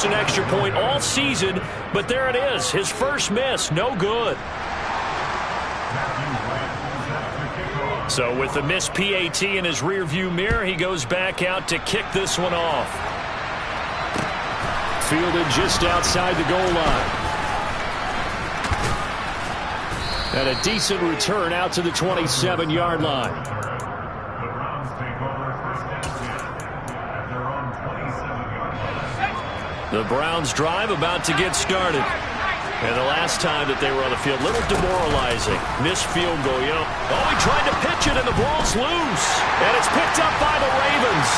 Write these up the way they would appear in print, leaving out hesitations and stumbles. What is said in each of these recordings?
missed an extra point all season, but there it is. His first miss, no good. So with the missed PAT in his rearview mirror, he goes back out to kick this one off. Fielded just outside the goal line. And a decent return out to the 27-yard line. The Browns drive about to get started. And the last time that they were on the field, a little demoralizing. Missed field goal, you know. Oh, he tried to pitch it, and the ball's loose. And it's picked up by the Ravens.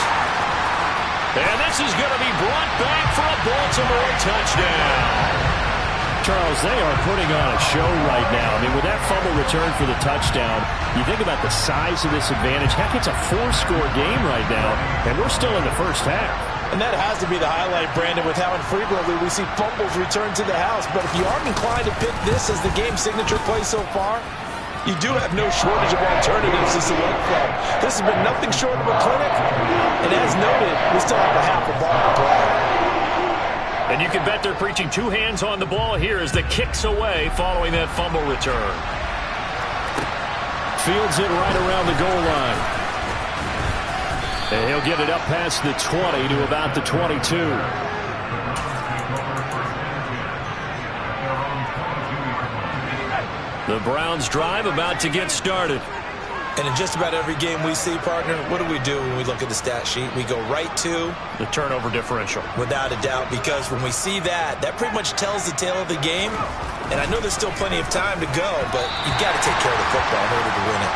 And this is going to be brought back for a Baltimore touchdown. Charles, they are putting on a show right now. I mean, with that fumble return for the touchdown, you think about the size of this advantage. Heck, it's a 4-score game right now, and we're still in the first half. And that has to be the highlight, Brandon, with how infrequently we see fumbles return to the house. But if you aren't inclined to pick this as the game signature play so far, you do have no shortage of alternatives to select from. This has been nothing short of a clinic. And as noted, we still have a half a ball to play. And you can bet they're preaching two hands on the ball here as the kick's away following that fumble return. Fields it right around the goal line. And he'll get it up past the 20 to about the 22. The Browns drive about to get started. And in just about every game we see, partner, what do we do when we look at the stat sheet? We go right to the turnover differential. Without a doubt, because when we see that, that pretty much tells the tale of the game. And I know there's still plenty of time to go, but you've got to take care of the football in order to win it.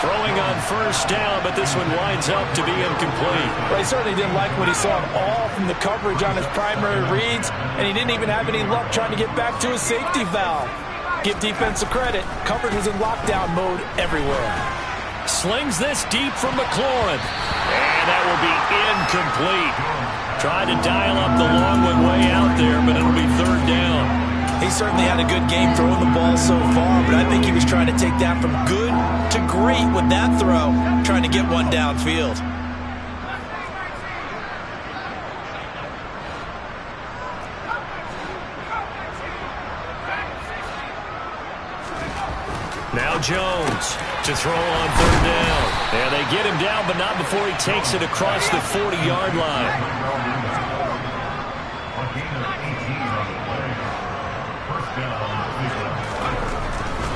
Throwing on first down, but this one winds up to be incomplete. Well, he certainly didn't like what he saw at all from the coverage on his primary reads, and he didn't even have any luck trying to get back to his safety valve. Give defensive credit. Coverage was in lockdown mode everywhere. Slings this deep from McLaurin. And that will be incomplete. Tried to dial up the long one way out there, but it'll be third down. He certainly had a good game throwing the ball so far, but I think he was trying to take that from good to great with that throw, trying to get one downfield. Now Jones to throw on third down. And they get him down, but not before he takes it across the 40-yard line.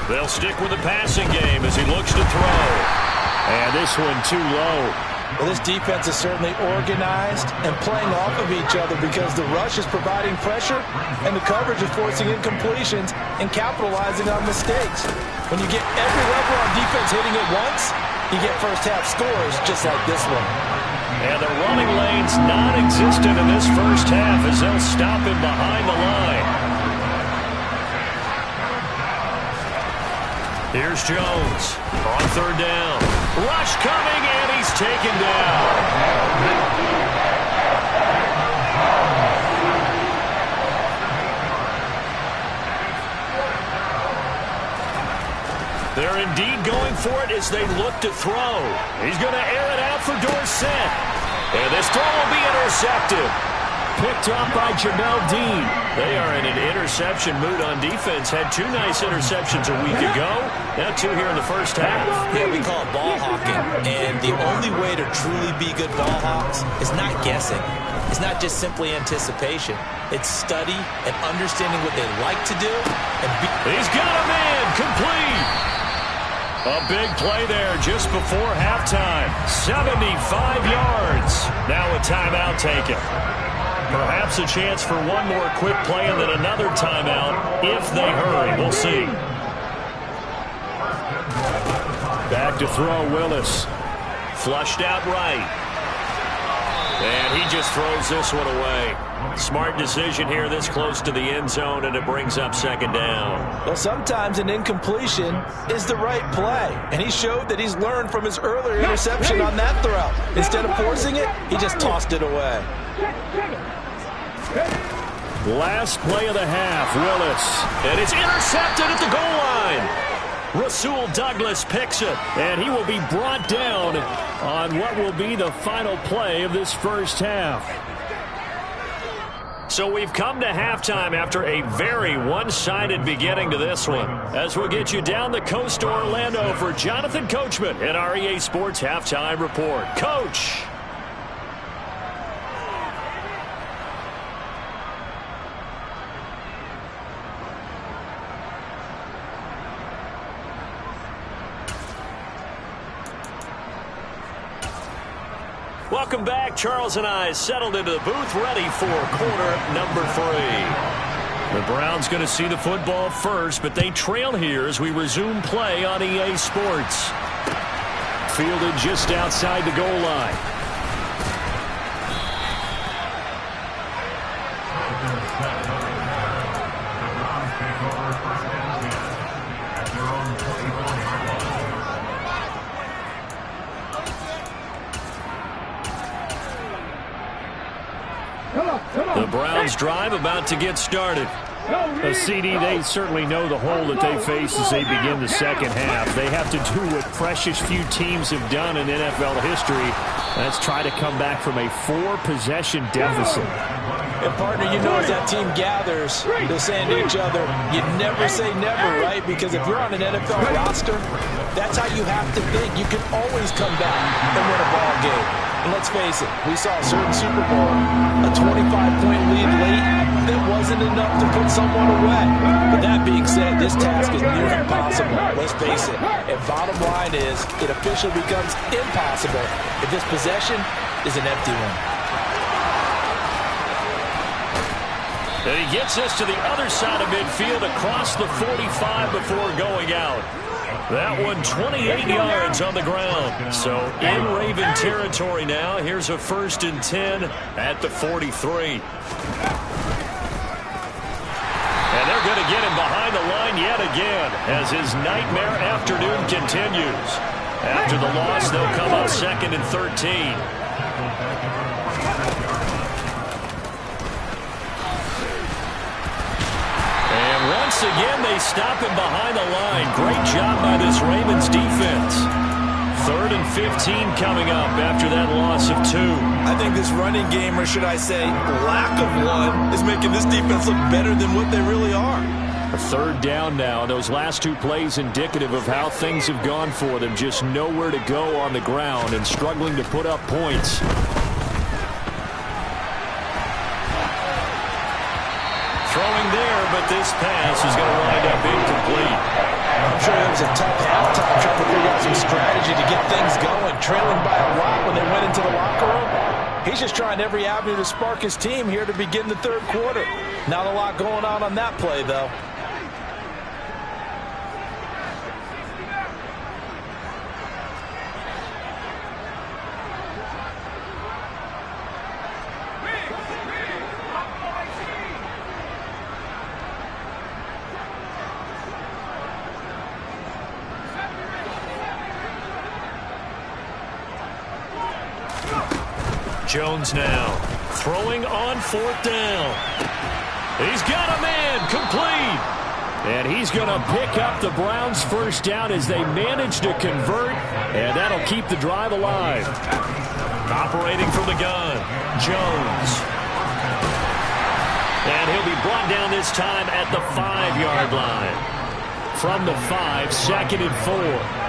They'll stick with the passing game as he looks to throw. And this one too low. Well, this defense is certainly organized and playing off of each other because the rush is providing pressure and the coverage is forcing incompletions and capitalizing on mistakes. When you get every level on defense hitting at once, you get first-half scores just like this one. And the running lane's non-existent in this first half as they'll stop him behind the line. Here's Jones on third down. Rush coming, and he's taken down. They're indeed going for it as they look to throw. He's going to air it out for Dorsett. And this throw will be intercepted. Picked up by Jamel Dean. They are in an interception mood on defense. Had two nice interceptions a week ago. Now two here in the first half. Yeah, we call it ball hawking. And the only way to truly be good ball hawks is not guessing. It's not just simply anticipation. It's study and understanding what they like to do. He's got a man complete. A big play there just before halftime. 75 yards. Now a timeout taken. Perhaps a chance for one more quick play and then another timeout if they hurry. We'll see. Back to throw, Willis. Flushed out right. And he just throws this one away. Smart decision here this close to the end zone, and it brings up second down. Well, sometimes an incompletion is the right play, and he showed that he's learned from his earlier interception on that throw. Instead of forcing it, he just tossed it away. Last play of the half, Willis. And it's intercepted at the goal line. Rasul Douglas picks it, and he will be brought down on what will be the final play of this first half. So we've come to halftime after a very one-sided beginning to this one. As we'll get you down the coast to Orlando for Jonathan Coachman in our EA Sports Halftime Report. Coach! Welcome back. Charles and I settled into the booth, ready for quarter number 3. The Browns going to see the football first, but they trail here as we resume play on EA Sports. Fielded just outside the goal line. The Browns drive about to get started. CD, they certainly know the hole that they face as they begin the second half. They have to do what precious few teams have done in NFL history. That's try to come back from a 4-possession deficit. And, partner, you know as that team gathers, they're saying to each other, you never say never, right? Because if you're on an NFL roster, that's how you have to think. You can always come back and win a ball game. And let's face it, we saw a certain Super Bowl, a 25-point lead late that wasn't enough to put someone away. But that being said, this task is near impossible. Let's face it. And bottom line is, it officially becomes impossible if this possession is an empty one. And he gets us to the other side of midfield across the 45 before going out. That one 28 yards on the ground. So in Raven territory now. Here's a 1st and 10 at the 43. And they're going to get him behind the line yet again as his nightmare afternoon continues. After the loss, they'll come up 2nd and 13. Once again, they stop him behind the line. Great job by this Ravens defense. 3rd and 15 coming up after that loss of 2. I think this running game, or should I say lack of one, is making this defense look better than what they really are. A 3rd down now. Those last 2 plays indicative of how things have gone for them. Just nowhere to go on the ground and struggling to put up points. Throwing there, but this pass is going to wind up incomplete. I'm sure it was a tough halftime trying to figure out some strategy to get things going. Trailing by a lot when they went into the locker room. He's just trying every avenue to spark his team here to begin the 3rd quarter. Not a lot going on that play, though. Jones now throwing on 4th down. He's got a man complete. And he's going to pick up the Browns' 1st down as they manage to convert. And that'll keep the drive alive. Operating from the gun, Jones. And he'll be brought down this time at the 5-yard line. From the 5, 2nd and 4.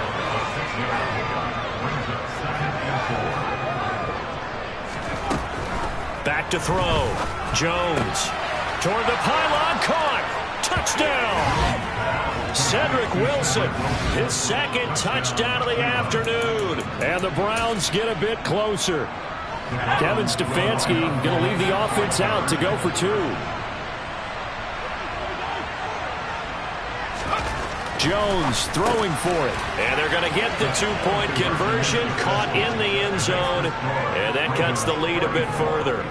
Back to throw. Jones. Toward the pylon. Caught. Touchdown. Cedric Wilson. His 2nd touchdown of the afternoon. And the Browns get a bit closer. Kevin Stefanski going to leave the offense out to go for 2. Jones throwing for it. And they're going to get the 2-point conversion. Caught in the end zone. And that cuts the lead a bit further.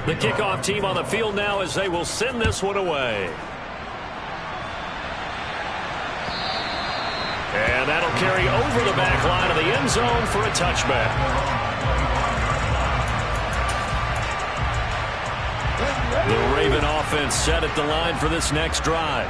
The kickoff team on the field now as they will send this one away. And that'll He'll carry over the back line of the end zone for a touchback. The Raven offense set at the line for this next drive.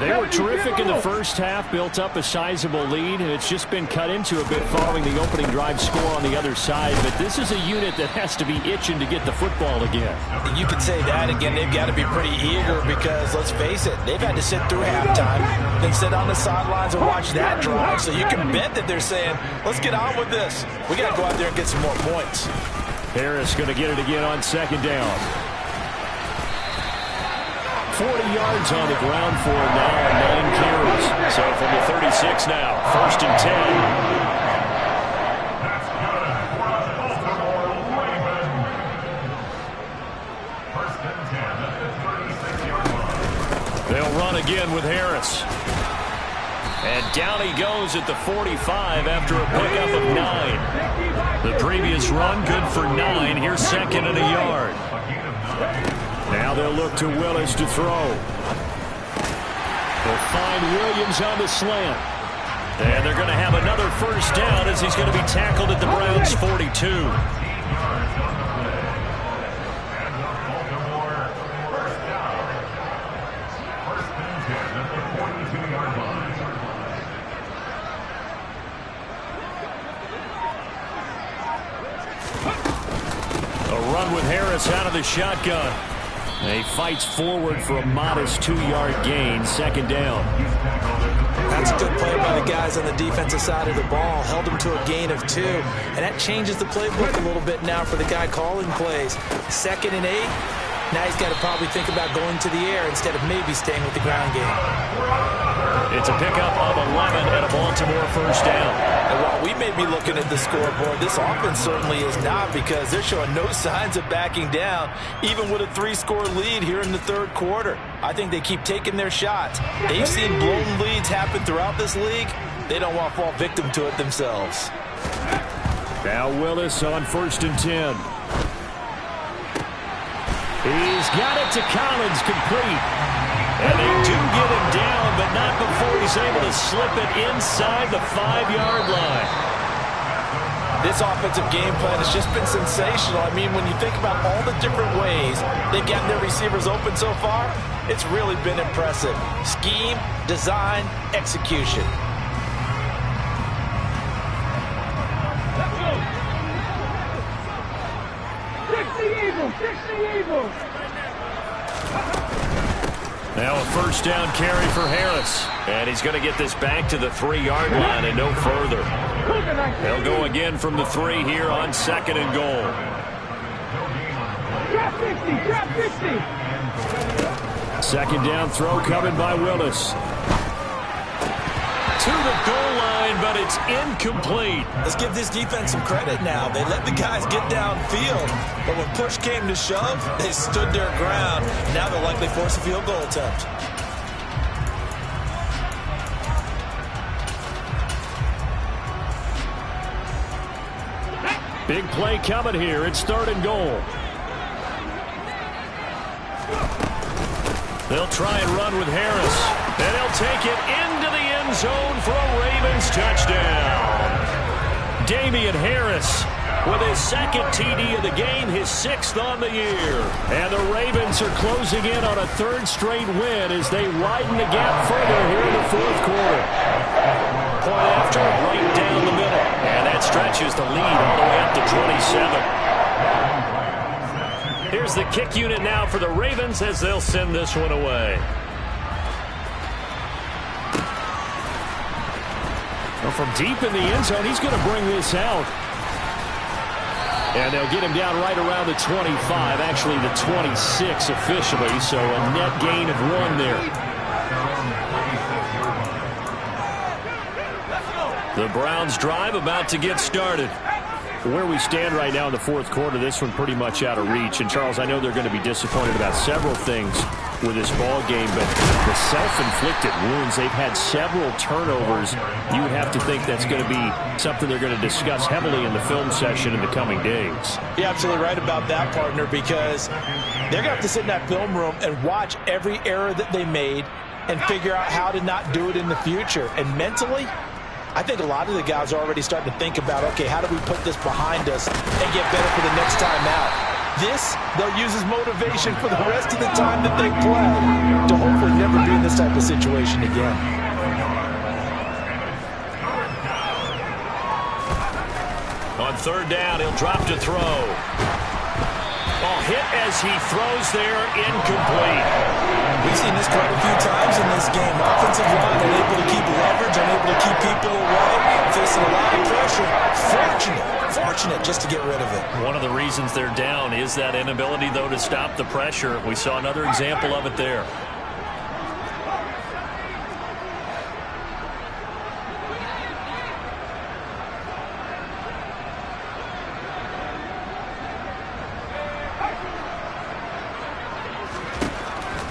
They were terrific in the first half, built up a sizable lead, and it's just been cut into a bit following the opening drive score on the other side. But this is a unit that has to be itching to get the football again. You could say that again. They've got to be pretty eager because, let's face it, they've had to sit through halftime, then sit on the sidelines and watch that drive. So you can bet that they're saying, let's get on with this. We got to go out there and get some more points. Harris going to get it again on second down. 40 yards on the ground for him now on 9 carries. So from the 36 now, 1st and 10. They'll run again with Harris. And down he goes at the 45 after a pickup of 9. The previous run good for 9. Here's 2nd and a yard. Now they'll look to Willis to throw. They'll find Williams on the slant. And they're going to have another 1st down as he's going to be tackled at the Browns' 42. A run with Harris out of the shotgun. He fights forward for a modest 2-yard gain, 2nd down. That's a good play by the guys on the defensive side of the ball. Held them to a gain of 2. And that changes the playbook a little bit now for the guy calling plays. 2nd and 8. Now he's got to probably think about going to the air instead of maybe staying with the ground game. It's a pickup of 11 and a Baltimore 1st down. And while we may be looking at the scoreboard, this offense certainly is not, because they're showing no signs of backing down, even with a 3-score lead here in the 3rd quarter. I think they keep taking their shots. They've seen blown leads happen throughout this league. They don't want to fall victim to it themselves. Now Willis on 1st and 10. He's got it to Collins, complete. And they do get him down, but not before he's able to slip it inside the 5-yard line. This offensive game plan has just been sensational. I mean, when you think about all the different ways they've gotten their receivers open so far, it's really been impressive. Scheme, design, execution. Now a 1st down carry for Harris. And he's going to get this back to the 3-yard line and no further. They'll go again from the 3 here on 2nd and goal. Second down throw coming by Willis. To the goal line, but it's incomplete. Let's give this defense some credit now. They let the guys get downfield, but when push came to shove, they stood their ground. Now they'll likely force a field goal attempt. Big play coming here. It's 3rd and goal. They'll try and run with Harris. And he'll take it into the end zone for a Ravens touchdown. Damian Harris with his 2nd TD of the game, his 6th on the year. And the Ravens are closing in on a 3rd straight win as they widen the gap further here in the 4th quarter. Point after, right down the middle. And that stretches the lead all the way up to 27. Here's the kick unit now for the Ravens as they'll send this one away. Well, from deep in the end zone, he's going to bring this out. And they'll get him down right around the 25, actually the 26 officially, so a net gain of 1 there. The Browns drive about to get started. Where we stand right now in the 4th quarter, this one pretty much out of reach. And, Charles, I know they're going to be disappointed about several things with this ball game, but the self-inflicted wounds, they've had several turnovers. You would have to think that's going to be something they're going to discuss heavily in the film session in the coming days. You're absolutely right about that, partner, because they're going to have to sit in that film room and watch every error that they made and figure out how to not do it in the future. And mentally, I think a lot of the guys are already starting to think about, okay, how do we put this behind us and get better for the next time out? This, they'll use as motivation for the rest of the time that they play to hopefully never be in this type of situation again. On third down, he'll drop to throw. Ball hit as he throws there, incomplete. We've seen this quite a few times in this game. Offensive line unable to keep leverage, unable to keep people away, facing a lot of pressure. Fortunate just to get rid of it. One of the reasons they're down is that inability, though, to stop the pressure. We saw another example of it there.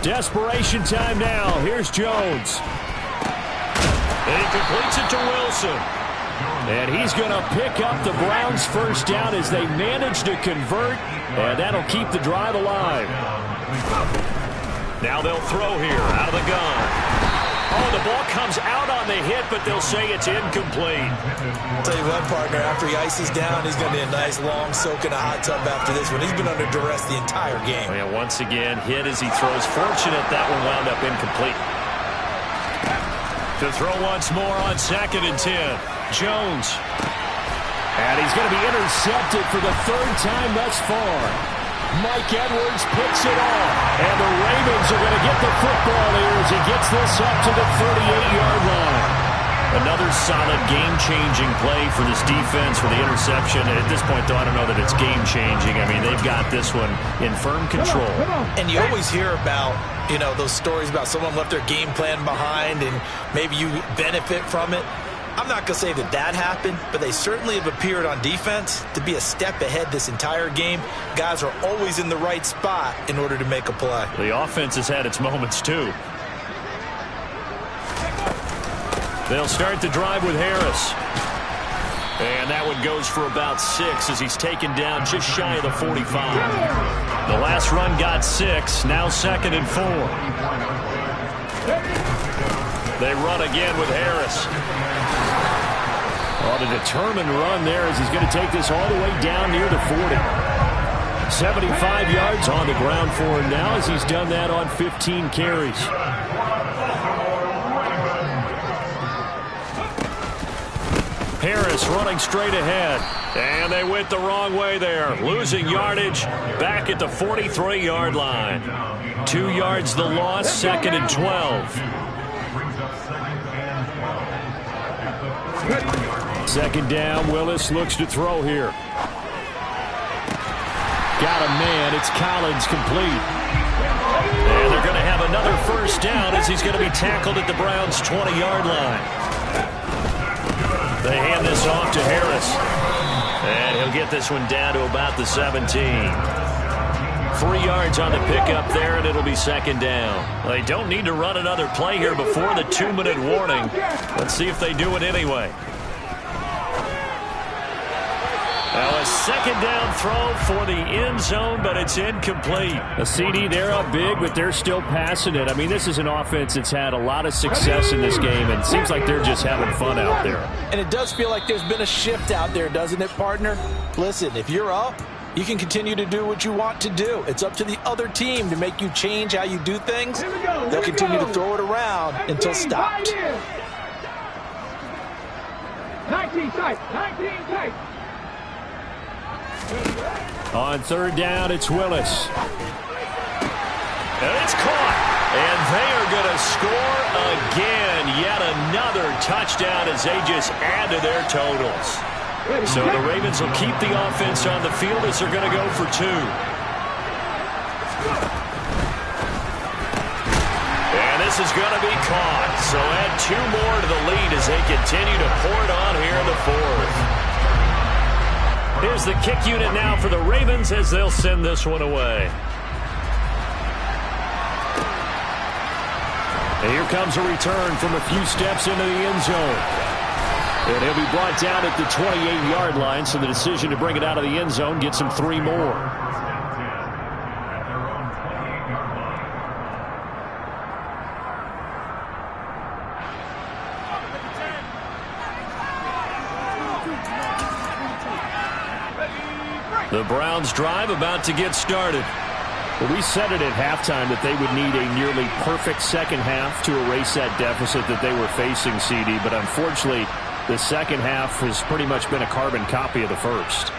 Desperation time now. Here's Jones. And he completes it to Wilson. And he's going to pick up the Browns' first down as they manage to convert, and that'll keep the drive alive. Now they'll throw here out of the gun. Oh, the ball comes out on the hit, but they'll say it's incomplete. Tell you what, partner, after he ices down, he's going to be a nice long soak in a hot tub after this one. He's been under duress the entire game. And once again, hit as he throws. Fortunate that one wound up incomplete. To throw once more on 2nd and 10. Jones. And he's going to be intercepted for the third time thus far. Mike Edwards picks it off. And the Ravens are going to get the football here as he gets this up to the 38-yard line. Another solid game-changing play for this defense for the interception. At this point, though, I don't know that it's game-changing. I mean, they've got this one in firm control. And you always hear about, you know, those stories about someone left their game plan behind and maybe you benefit from it. I'm not going to say that that happened, but they certainly have appeared on defense to be a step ahead this entire game. Guys are always in the right spot in order to make a play. The offense has had its moments, too. They'll start the drive with Harris. And that one goes for about 6 as he's taken down just shy of the 45. The last run got 6, now 2nd and 4. They run again with Harris. On a determined run there as he's going to take this all the way down near the 40. 75 yards on the ground for him now as he's done that on 15 carries. Harris running straight ahead. And they went the wrong way there. Losing yardage back at the 43-yard line. 2 yards the loss, 2nd and 12. 2nd down, Willis looks to throw here. Got a man, it's Collins complete. And they're going to have another first down as he's going to be tackled at the Browns' 20-yard line. They hand this off to Harris. And he'll get this one down to about the 17. 3 yards on the pickup there, and it'll be 2nd down. They don't need to run another play here before the 2-minute warning. Let's see if they do it anyway. Now a 2nd down throw for the end zone, but it's incomplete. A CD, they're up big, but they're still passing it. I mean, this is an offense that's had a lot of success in this game, and it seems like they're just having fun out there. And it does feel like there's been a shift out there, doesn't it, partner? Listen, if you're up, you can continue to do what you want to do. It's up to the other team to make you change how you do things. They'll continue to throw it around until stopped. 19 tight. On 3rd down, it's Willis. And it's caught. And they are going to score again. Yet another touchdown as they just add to their totals. So the Ravens will keep the offense on the field as they're going to go for 2. And this is going to be caught. So add 2 more to the lead as they continue to pour it on here in the 4th. Here's the kick unit now for the Ravens as they'll send this one away. And here comes a return from a few steps into the end zone. And he'll be brought down at the 28-yard line, so the decision to bring it out of the end zone gets him 3 more. The Browns drive about to get started. Well, we said it at halftime that they would need a nearly perfect second half to erase that deficit that they were facing, CD. But unfortunately, the second half has pretty much been a carbon copy of the first.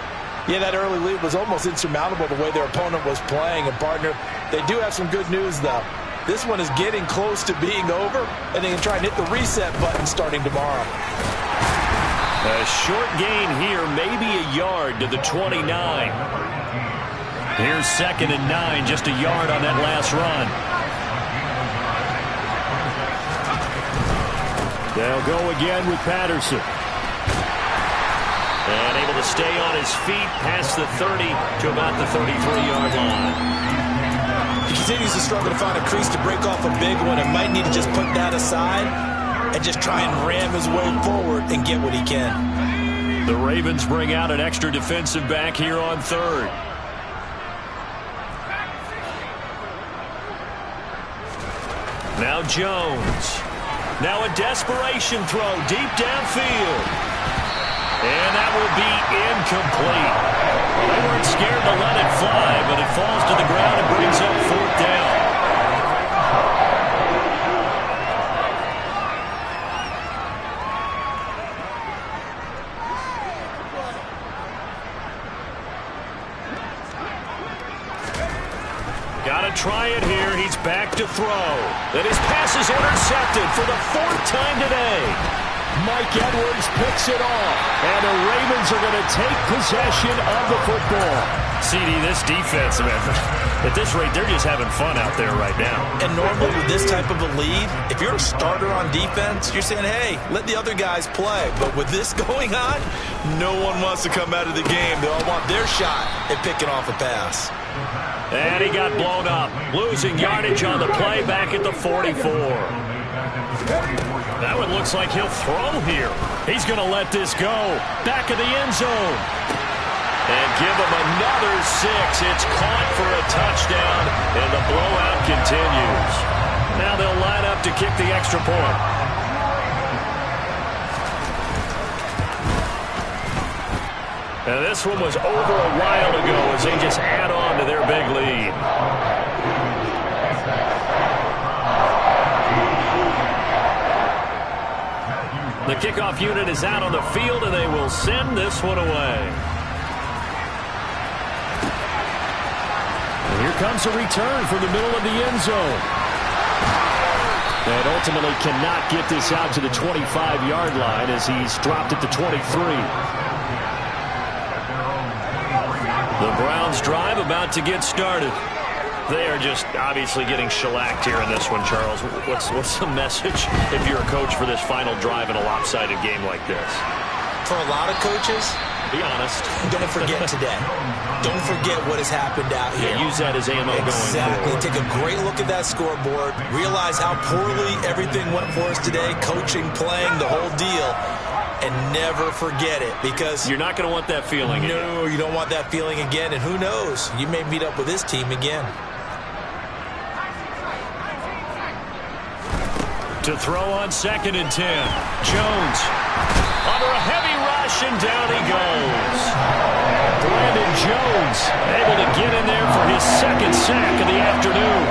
Yeah, that early lead was almost insurmountable the way their opponent was playing. And, partner, they do have some good news, though. This one is getting close to being over, and they can try and hit the reset button starting tomorrow. A short gain here, maybe a yard to the 29. Here's 2nd and 9, just a yard on that last run. They'll go again with Patterson. And able to stay on his feet past the 30 to about the 33-yard line. He continues to struggle to find a crease to break off a big one and might need to just put that aside and just try and ram his way forward and get what he can. The Ravens bring out an extra defensive back here on 3rd. Now Jones. Now a desperation throw deep downfield. And that will be incomplete. Well, they weren't scared to let it fly, but it falls to the ground and brings up 4th down. Got to try it here. He's back to throw. And his pass is intercepted for the 4th time today. Mike Edwards picks it off. And the Ravens are going to take possession of the football. CD, this defense, man, at this rate, they're just having fun out there right now. And normally with this type of a lead, if you're a starter on defense, you're saying, hey, let the other guys play. But with this going on, no one wants to come out of the game. They all want their shot at picking off a pass. And he got blown up, losing yardage on the play back at the 44. That one looks like he'll throw here. He's going to let this go. Back of the end zone. And give him another 6. It's caught for a touchdown, and the blowout continues. Now they'll line up to kick the extra point. Now this one was over a while ago as they just add on to their big lead. The kickoff unit is out on the field, and they will send this one away. And here comes a return from the middle of the end zone. And ultimately cannot get this out to the 25-yard line as he's dropped at the 23. The Browns drive about to get started. They are just obviously getting shellacked here in this one, Charles. What's the message if you're a coach for this final drive in a lopsided game like this? For a lot of coaches, be honest. Don't forget today. Don't forget what has happened out here. Yeah, use that as ammo going forward. Take a great look at that scoreboard. Realize how poorly everything went for us today. Coaching, playing, the whole deal. And never forget it, because you're not going to want that feeling again. No, you don't want that feeling again. And who knows? You may meet up with this team again. To throw on 2nd and 10. Jones under a heavy rush, and down he goes. Brandon Jones able to get in there for his 2nd sack of the afternoon.